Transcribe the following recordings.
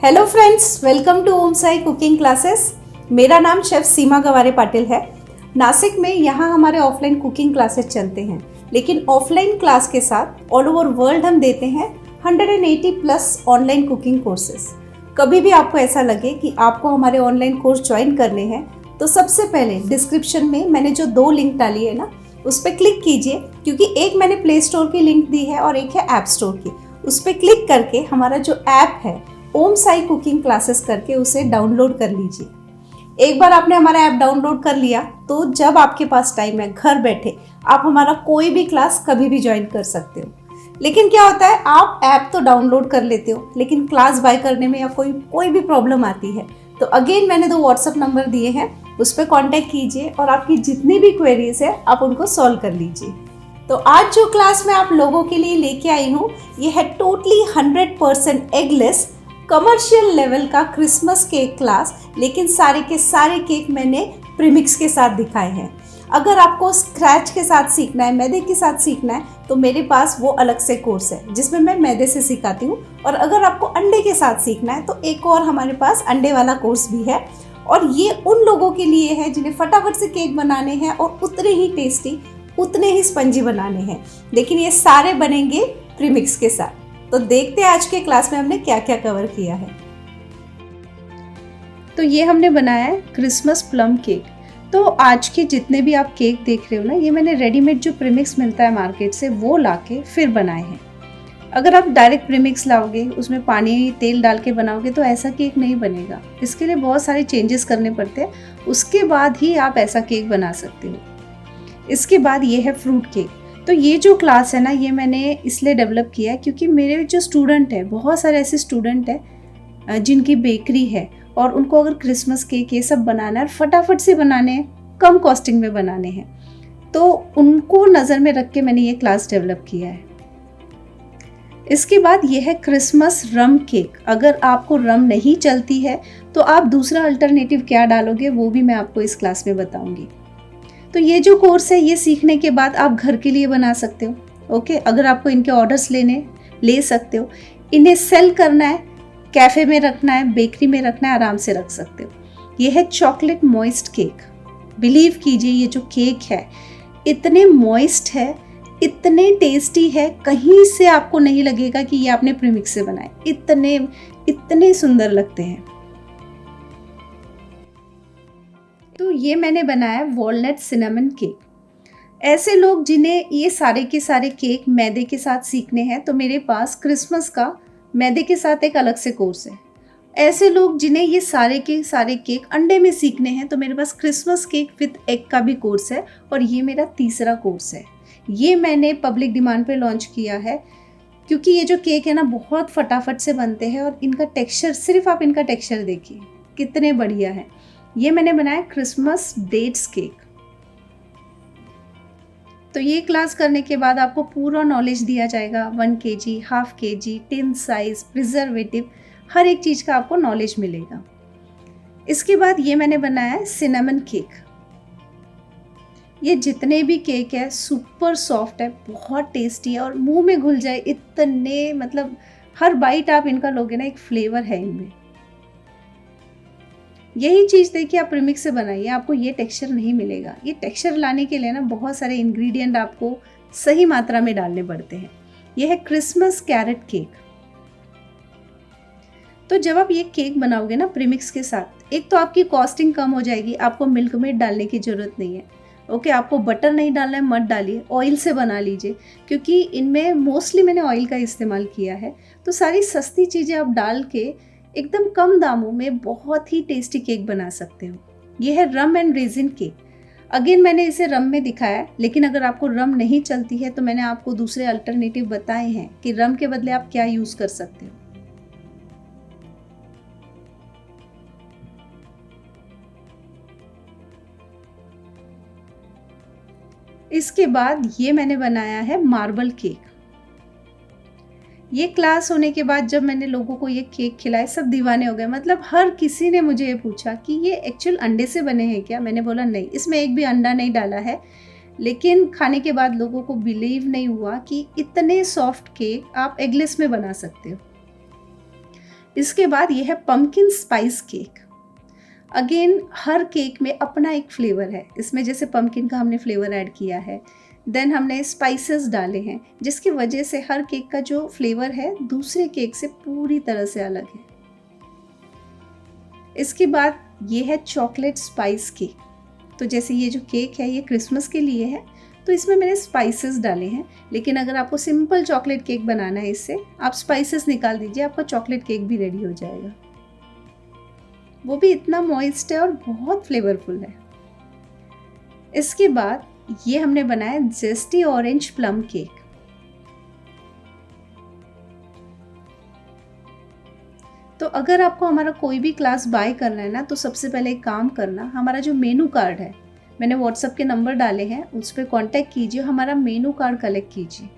Hello friends, welcome to Om Sai cooking classes. मेरा नाम chef सीमा गवारे पाटिल है। नासिक में यहाँ हमारे ऑफलाइन कुकिंग क्लासेस चलते हैं, लेकिन ऑफलाइन क्लास के साथ ऑल ओवर वर्ल्ड हम देते हैं 180 प्लस ऑनलाइन कुकिंग कोर्सेज। कभी भी आपको ऐसा लगे कि आपको हमारे ऑनलाइन कोर्स ज्वाइन करने हैं तो सबसे पहले डिस्क्रिप्शन में मैंने जो 2 लिंक डाली है ना, उस पर क्लिक कीजिए, क्योंकि एक मैंने प्ले स्टोर की लिंक दी है और एक है ऐप स्टोर की। उस पर क्लिक करके हमारा जो ऐप है ओम साई कुकिंग क्लासेस करके उसे डाउनलोड कर लीजिए। एक बार आपने हमारा ऐप डाउनलोड कर लिया तो जब आपके पास टाइम है, घर बैठे आप हमारा कोई भी क्लास कभी भी ज्वाइन कर सकते हो। लेकिन क्या होता है, आप ऐप तो डाउनलोड कर लेते हो, लेकिन क्लास बाय करने में या कोई भी प्रॉब्लम आती है तो अगेन मैंने 2 व्हाट्सएप नंबर दिए हैं, उस पर कॉन्टैक्ट कीजिए और आपकी जितनी भी क्वेरीज है आप उनको सॉल्व कर लीजिए। तो आज जो क्लास मैं आप लोगों के लिए लेके आई हूँ, ये है टोटली 100% एगलेस कमर्शियल लेवल का क्रिसमस केक क्लास। लेकिन सारे के सारे केक मैंने प्रीमिक्स के साथ दिखाए हैं। अगर आपको स्क्रैच के साथ सीखना है, मैदे के साथ सीखना है, तो मेरे पास वो अलग से कोर्स है जिसमें मैं मैदे से सिखाती हूँ। और अगर आपको अंडे के साथ सीखना है तो एक और हमारे पास अंडे वाला कोर्स भी है। और ये उन लोगों के लिए है जिन्हें फटाफट से केक बनाने हैं और उतने ही टेस्टी, उतने ही स्पंजी बनाने हैं। लेकिन ये सारे बनेंगे प्रीमिक्स के साथ। तो देखते हैं आज के क्लास में हमने क्या क्या कवर किया है। तो ये हमने बनाया है क्रिसमस प्लम केक। तो आज के जितने भी आप केक देख रहे हो ना, ये मैंने रेडीमेड जो प्रीमिक्स मिलता है मार्केट से वो लाके फिर बनाए हैं। अगर आप डायरेक्ट प्रीमिक्स लाओगे, उसमें पानी तेल डाल के बनाओगे तो ऐसा केक नहीं बनेगा। इसके लिए बहुत सारे चेंजेस करने पड़ते हैं, उसके बाद ही आप ऐसा केक बना सकते हो। इसके बाद ये है फ्रूट केक। तो ये जो क्लास है ना, ये मैंने इसलिए डेवलप किया है क्योंकि मेरे जो स्टूडेंट है, बहुत सारे ऐसे स्टूडेंट हैं जिनकी बेकरी है और उनको अगर क्रिसमस केक ये सब बनाना है, फटाफट से बनाने हैं, कम कॉस्टिंग में बनाने हैं, तो उनको नज़र में रख के मैंने ये क्लास डेवलप किया है। इसके बाद ये है क्रिसमस रम केक। अगर आपको रम नहीं चलती है तो आप दूसरा अल्टरनेटिव क्या डालोगे वो भी मैं आपको इस क्लास में बताऊंगी। तो ये जो कोर्स है, ये सीखने के बाद आप घर के लिए बना सकते हो। ओके, अगर आपको इनके ऑर्डर्स ले सकते हो। इन्हें सेल करना है, कैफ़े में रखना है, बेकरी में रखना है, आराम से रख सकते हो। ये है चॉकलेट मॉइस्ट केक। बिलीव कीजिए, ये जो केक है इतने मॉइस्ट है, इतने टेस्टी है, कहीं से आपको नहीं लगेगा कि ये आपने प्रीमिक्स से बनाए। इतने सुंदर लगते हैं। तो ये मैंने बनाया वॉलनट सिनेमन केक। ऐसे लोग जिन्हें ये सारे के सारे केक मैदे के साथ सीखने हैं, तो मेरे पास क्रिसमस का मैदे के साथ एक अलग से कोर्स है। ऐसे लोग जिन्हें ये सारे के सारे केक अंडे में सीखने हैं, तो मेरे पास क्रिसमस केक विद एग का भी कोर्स है। और ये मेरा तीसरा कोर्स है। ये मैंने पब्लिक डिमांड पे लॉन्च किया है क्योंकि ये जो केक है ना, बहुत फटाफट से बनते हैं और इनका टेक्सचर, सिर्फ आप इनका टेक्सचर देखिए कितने बढ़िया है। ये मैंने बनाया क्रिसमस डेट्स केक। तो ये क्लास करने के बाद आपको पूरा नॉलेज दिया जाएगा। 1 kg, half kg, tin size, preservative, हर एक चीज़ का आपको नॉलेज मिलेगा। इसके बाद ये मैंने बनाया है सिनेमन केक। ये जितने भी केक है सुपर सॉफ्ट है, बहुत टेस्टी है और मुंह में घुल जाए इतने, मतलब हर बाइट आप इनका लोगे ना, एक फ्लेवर है इनमें। यही चीज़ देखिए आप प्रीमिक्स से बनाइए, आपको ये टेक्सचर नहीं मिलेगा। ये टेक्सचर लाने के लिए ना बहुत सारे इंग्रेडिएंट आपको सही मात्रा में डालने पड़ते हैं। यह है क्रिसमस कैरेट केक। तो जब आप ये केक बनाओगे ना प्रीमिक्स के साथ, एक तो आपकी कॉस्टिंग कम हो जाएगी, आपको मिल्क मेड डालने की ज़रूरत नहीं है। ओके, आपको बटर नहीं डालना है, मत डालिए, ऑयल से बना लीजिए, क्योंकि इनमें मोस्टली मैंने ऑयल का इस्तेमाल किया है। तो सारी सस्ती चीज़ें आप डाल के एकदम कम दामों में बहुत ही टेस्टी केक बना सकते हो। ये है रम एंड रेजिन केक। अगेन मैंने इसे रम में दिखाया, लेकिन अगर आपको रम नहीं चलती है तो मैंने आपको दूसरे अल्टरनेटिव बताए हैं कि रम के बदले आप क्या यूज़ कर सकते हो। इसके बाद ये मैंने बनाया है मार्बल केक। ये क्लास होने के बाद जब मैंने लोगों को ये केक खिलाए, सब दीवाने हो गए। मतलब हर किसी ने मुझे ये पूछा कि ये एक्चुअल अंडे से बने हैं क्या। मैंने बोला नहीं, इसमें एक भी अंडा नहीं डाला है। लेकिन खाने के बाद लोगों को बिलीव नहीं हुआ कि इतने सॉफ्ट केक आप एगलेस में बना सकते हो। इसके बाद ये है पम्पकिन स्पाइस केक। अगेन हर केक में अपना एक फ्लेवर है, इसमें जैसे पम्पकिन का हमने फ्लेवर ऐड किया है, देन हमने स्पाइसेस डाले हैं, जिसकी वजह से हर केक का जो फ्लेवर है दूसरे केक से पूरी तरह से अलग है। इसके बाद ये है चॉकलेट स्पाइस केक। तो जैसे ये जो केक है ये क्रिसमस के लिए है, तो इसमें मैंने स्पाइसेस डाले हैं, लेकिन अगर आपको सिंपल चॉकलेट केक बनाना है इससे आप स्पाइसेस निकाल दीजिए, आपका चॉकलेट केक भी रेडी हो जाएगा। वो भी इतना मॉइस्ट है और बहुत फ्लेवरफुल है। इसके बाद ये हमने बनाया जेस्टी ऑरेंज प्लम केक। तो अगर आपको हमारा कोई भी क्लास बाय करना है ना, तो सबसे पहले एक काम करना, हमारा जो मेनू कार्ड है मैंने व्हाट्सएप के नंबर डाले हैं, उस पर कॉन्टैक्ट कीजिए, हमारा मेनू कार्ड कलेक्ट कीजिए।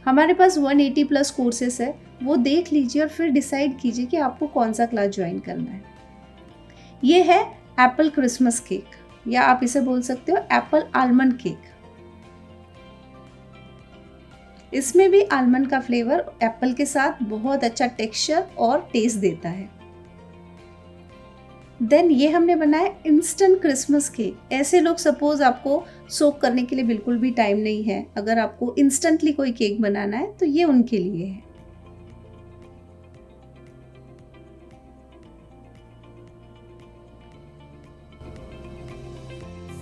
हमारे पास 180 प्लस कोर्सेस है, वो देख लीजिए और फिर डिसाइड कीजिए कि आपको कौन सा क्लास ज्वाइन करना है। ये है एप्पल क्रिसमस केक, या आप इसे बोल सकते हो एप्पल आलमंड केक। इसमें भी आलमंड का फ्लेवर एप्पल के साथ बहुत अच्छा टेक्सचर और टेस्ट देता है। देन ये हमने बनाया इंस्टेंट क्रिसमस केक। ऐसे लोग सपोज आपको सोक करने के लिए बिल्कुल भी टाइम नहीं है, अगर आपको इंस्टेंटली कोई केक बनाना है तो ये उनके लिए है।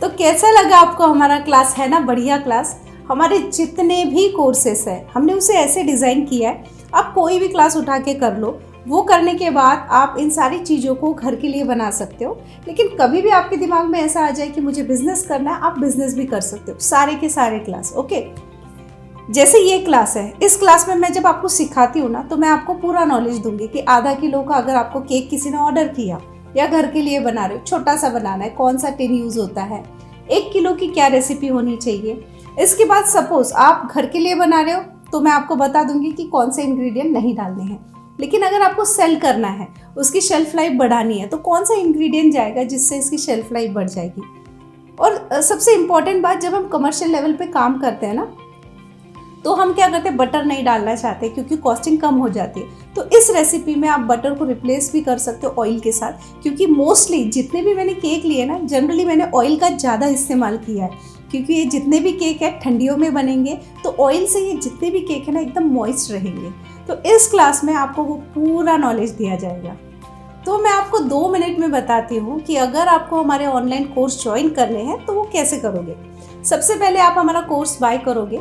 तो कैसा लगा आपको हमारा क्लास? है ना बढ़िया क्लास। हमारे जितने भी कोर्सेस है हमने उसे ऐसे डिज़ाइन किया है, आप कोई भी क्लास उठा के कर लो। वो करने के बाद आप इन सारी चीज़ों को घर के लिए बना सकते हो। लेकिन कभी भी आपके दिमाग में ऐसा आ जाए कि मुझे बिजनेस करना है, आप बिजनेस भी कर सकते हो, सारे के सारे क्लास। ओके, जैसे ये क्लास है, इस क्लास में मैं जब आपको सिखाती हूँ ना, तो मैं आपको पूरा नॉलेज दूंगी कि आधा किलो का अगर आपको केक किसी ने ऑर्डर किया या घर के लिए बना रहे हो, छोटा सा बनाना है, कौन सा टिन यूज़ होता है, 1 किलो की क्या रेसिपी होनी चाहिए। इसके बाद सपोज आप घर के लिए बना रहे हो तो मैं आपको बता दूंगी कि कौन से इंग्रेडिएंट नहीं डालने हैं। लेकिन अगर आपको सेल करना है, उसकी शेल्फ लाइफ बढ़ानी है, तो कौन सा इंग्रेडिएंट जाएगा जिससे इसकी शेल्फ लाइफ बढ़ जाएगी। और सबसे इम्पॉर्टेंट बात, जब हम कमर्शियल लेवल पे काम करते हैं ना, तो हम क्या करते हैं, बटर नहीं डालना चाहते क्योंकि कॉस्टिंग कम हो जाती है। तो इस रेसिपी में आप बटर को रिप्लेस भी कर सकते हो ऑयल के साथ, क्योंकि मोस्टली जितने भी मैंने केक लिए ना, जनरली मैंने ऑयल का ज़्यादा इस्तेमाल किया है, क्योंकि ये जितने भी केक है ठंडियों में बनेंगे, तो ऑयल से ये जितने भी केक है ना एकदम मॉइस्ट रहेंगे। तो इस क्लास में आपको वो पूरा नॉलेज दिया जाएगा। तो मैं आपको 2 मिनट में बताती हूँ कि अगर आपको हमारे ऑनलाइन कोर्स ज्वाइन करने हैं तो वो कैसे करोगे। सबसे पहले आप हमारा कोर्स बाय करोगे।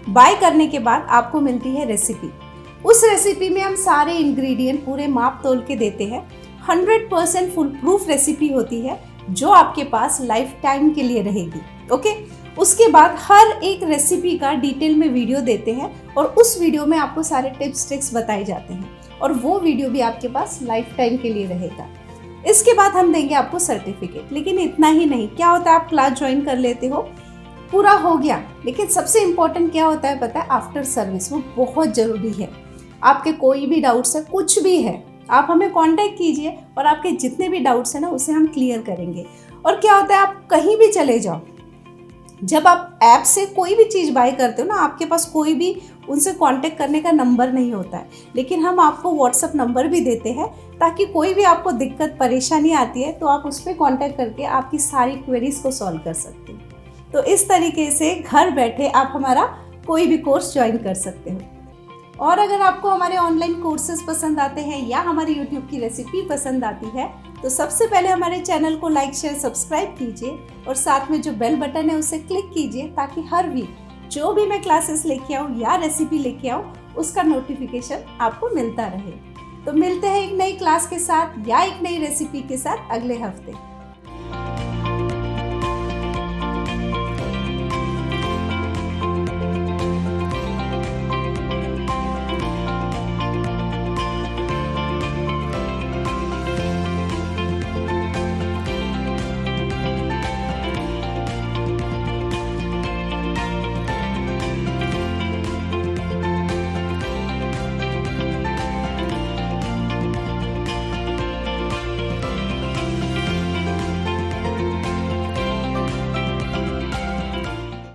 बाय करने के बाद आपको मिलती है रेसिपी। उस रेसिपी में हम सारे इंग्रेडिएंट पूरे माप तोल के देते हैं। 100% फुल प्रूफ रेसिपी होती है जो आपके पास लाइफ टाइम के लिए रहेगी। ओके, उसके बाद हर एक रेसिपी का डिटेल में वीडियो देते हैं और उस वीडियो में आपको सारे टिप्स ट्रिक्स बताए जाते हैं और वो वीडियो भी आपके पास लाइफ टाइम के लिए रहेगा। इसके बाद हम देंगे आपको सर्टिफिकेट। लेकिन इतना ही नहीं, क्या होता है, आप क्लास ज्वाइन कर लेते हो, पूरा हो गया, लेकिन सबसे इम्पोर्टेंट क्या होता है पता है, आफ्टर सर्विस। वो बहुत ज़रूरी है। आपके कोई भी डाउट्स है, कुछ भी है, आप हमें कांटेक्ट कीजिए और आपके जितने भी डाउट्स हैं ना उसे हम क्लियर करेंगे। और क्या होता है, आप कहीं भी चले जाओ, जब आप ऐप से कोई भी चीज़ बाय करते हो ना, आपके पास कोई भी उनसे कांटेक्ट करने का नंबर नहीं होता है, लेकिन हम आपको व्हाट्सएप नंबर भी देते हैं, ताकि कोई भी आपको दिक्कत परेशानी आती है तो आप उस पर कांटेक्ट करके आपकी सारी क्वेरीज को सॉल्व कर सकते हो। तो इस तरीके से घर बैठे आप हमारा कोई भी कोर्स ज्वाइन कर सकते हो। और अगर आपको हमारे ऑनलाइन कोर्सेज पसंद आते हैं या हमारी यूट्यूब की रेसिपी पसंद आती है, तो सबसे पहले हमारे चैनल को लाइक शेयर सब्सक्राइब कीजिए और साथ में जो बेल बटन है उसे क्लिक कीजिए, ताकि हर वीक जो भी मैं क्लासेस लेके आऊँ या रेसिपी लेके आऊँ उसका नोटिफिकेशन आपको मिलता रहे। तो मिलते हैं एक नई क्लास के साथ या एक नई रेसिपी के साथ अगले हफ्ते।